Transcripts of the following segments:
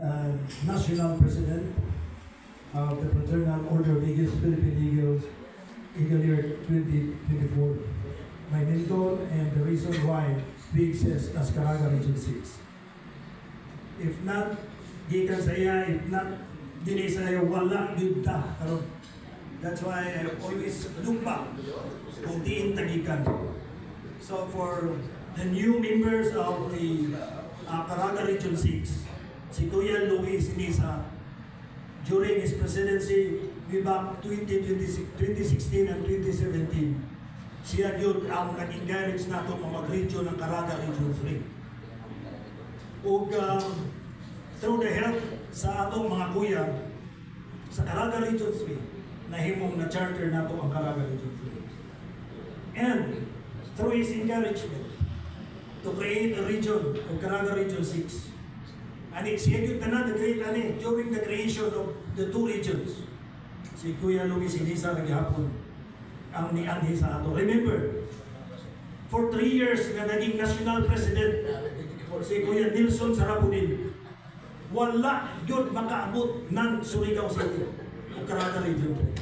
National President of the Fraternal Order of Eagles, Philippine Eagles, Eagle Year 2024. My mentor and the reason why we exist as Caraga Region 6. If not, gikan saya, if not, dili saya wala yun ta. That's why I always look back kung diin tagikan. So for the new members of the Caraga Region 6, si Kuya Luis Inisa, during his presidency, way back 2016 and 2017, siya yun ang nag-encourage nato mag-region ng Caraga Region 3. Ug through the help sa atong mga kuya sa Caraga Region 3, nahimong na charter nato ang Caraga Region 3. And through his encouragement to create a region of Caraga Region 6, ani siya yun tanan during the creation of the two regions, si Kuya Luis Inisa naghapon ang nianhi sa ato. Remember, for 3 years na naging national president si Kuya Nilson Sarapunin, wala yun makaabot ng Surigao City o Caraga Region 3.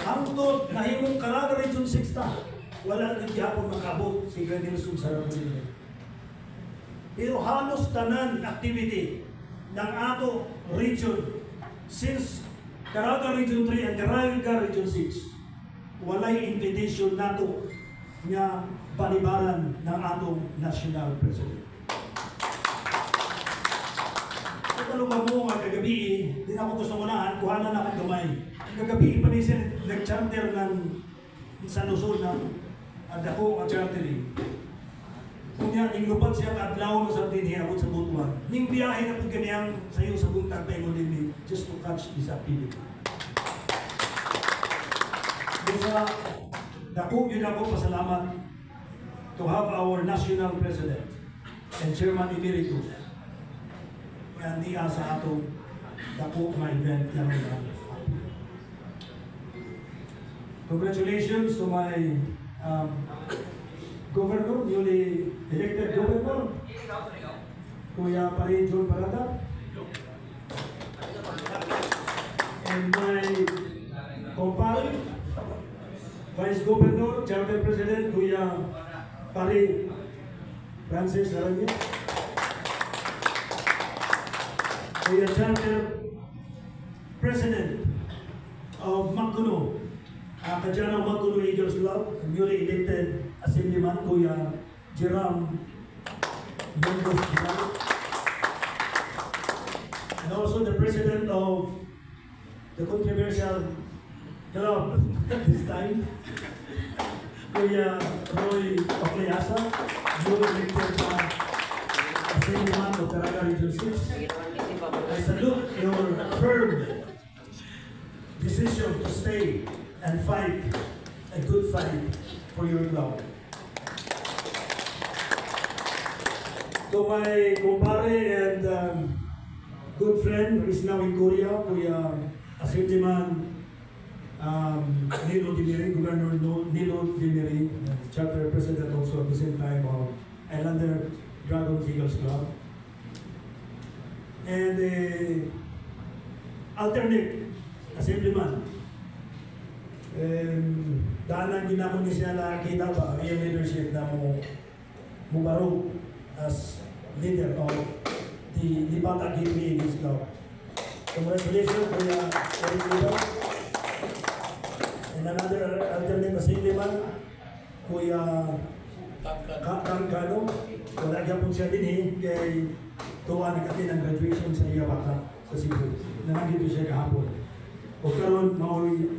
Hangtod nahimong Caraga Region 6 ta, wala nang gihapon makaabot si Kuya Nilson Sarapunin. Pero halos tanan activity ng ato region since Caraga Region 3 and Caraga Region 6, walay invitation nato nga balibaran ng atong national president. Ito talong mo nga kagabi, di na ako gusto unahan, kuhanan na akong gamay. Kagabi pa ni siya nag-charter ng sa Luzon ng dako ang chartering. Kung yan, inglupat siya kaadlaw no sa dinhiabot sa Butuan. Ning biyahe na po ganiyang sayo sa buntag pa yung just to catch this activity. Sa dako yun ako pasalamat to have our national president and chairman emeritus. Yan niya sa atong dako na event yan. Congratulations to my governor, newly elected governor, Kuya Pare John Parada, and my compare, Vice Governor, Charter President, Kuya Pare Francis Aranya, Kuya Charter President of Magkuno, Kajanang Magkuno Eagles Club, newly elected Assemblyman Kuya Jerome Mendoz, and also the President of the controversial club this time, Kuya Roy Ocleasa, newly elected Assemblyman of Caraga Region 6. I salute your firm decision to stay and fight a good fight for your club. To my kumpare and good friend who is now in Korea, Kuya Assemblyman Nilo Dimiri, Governor Nilo Dimiri, Charter President also at the same time of Islander Dragon Eagles Club. And alternate Assemblyman, daanan din ako ni siya nakakita ba ang leadership na mo baro as leader of the Libata Gateway Eagles Club. Congratulations, Kuya Eric Liba. And another alternate Assemblyman, Kuya Kangkano. Wala niya po siya din kay tuwa nag-attend ang graduation sa Iyawata sa Cebu. Nandito siya kahapon. O karon mao'y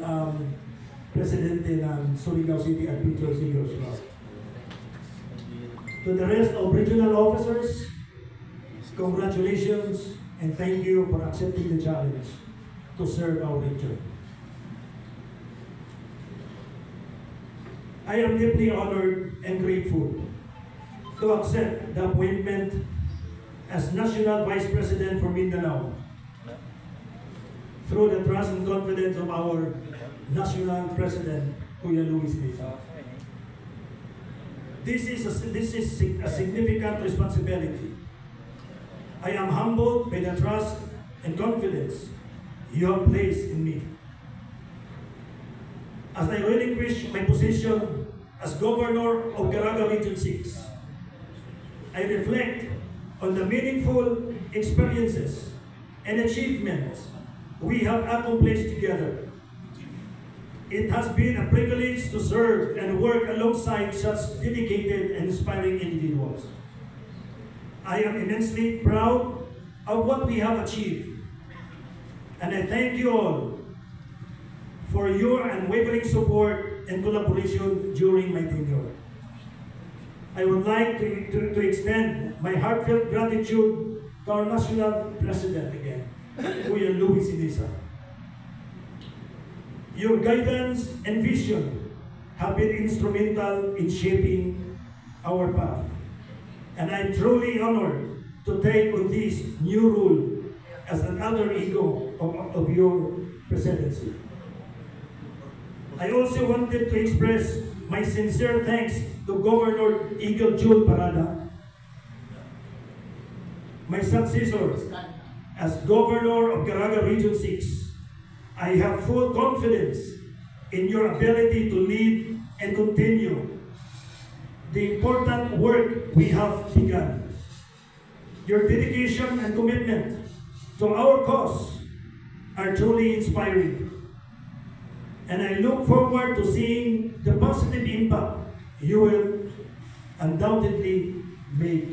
presidente ng Surigao City at Pictures Eagles Club. To the rest of regional officers, congratulations and thank you for accepting the challenge to serve our region. I am deeply honored and grateful to accept the appointment as National Vice President for Mindanao through the trust and confidence of our National President, Kuya Luis Inisa. This is a significant responsibility I am humbled by the trust and confidence you have placed in me. As I relinquish my position as Governor of Caraga Region 6, I reflect on the meaningful experiences and achievements we have accomplished together. It has been a privilege to serve and work alongside such dedicated and inspiring individuals. I am immensely proud of what we have achieved, and I thank you all for your unwavering support and collaboration during my tenure. I would like to extend my heartfelt gratitude to our National President again, Kuya Louie Sinisa. Your guidance and vision have been instrumental in shaping our path, and I'm truly honored to take on this new role as an alter ego of your presidency. I also wanted to express my sincere thanks to Governor Eagle June Parada, my successor as Governor of Caraga Region 6. I have full confidence in your ability to lead and continue the important work we have begun. Your dedication and commitment to our cause are truly inspiring, and I look forward to seeing the positive impact you will undoubtedly make.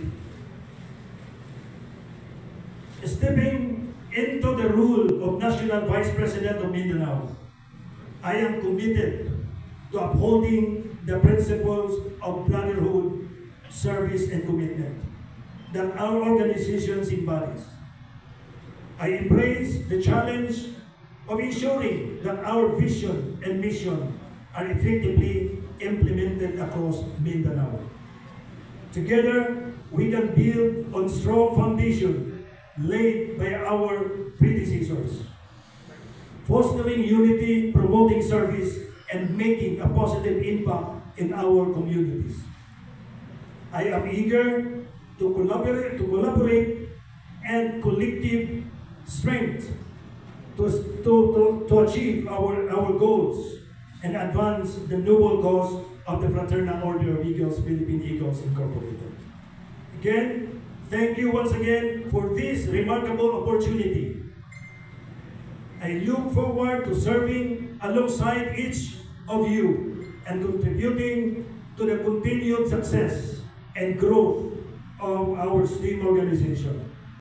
Stepping into the role of National Vice President of Mindanao, I am committed to upholding the principles of brotherhood, service, and commitment that our organizations embodies. I embrace the challenge of ensuring that our vision and mission are effectively implemented across Mindanao. Together, we can build on strong foundation laid by our predecessors, fostering unity, promoting service, and making a positive impact in our communities. I am eager to collaborate and collective strength to achieve our goals and advance the noble cause of the Fraternal Order of Eagles, Philippine Eagles Incorporated. Again, thank you once again for this remarkable opportunity. I look forward to serving alongside each of you and contributing to the continued success and growth of our STEAM organization.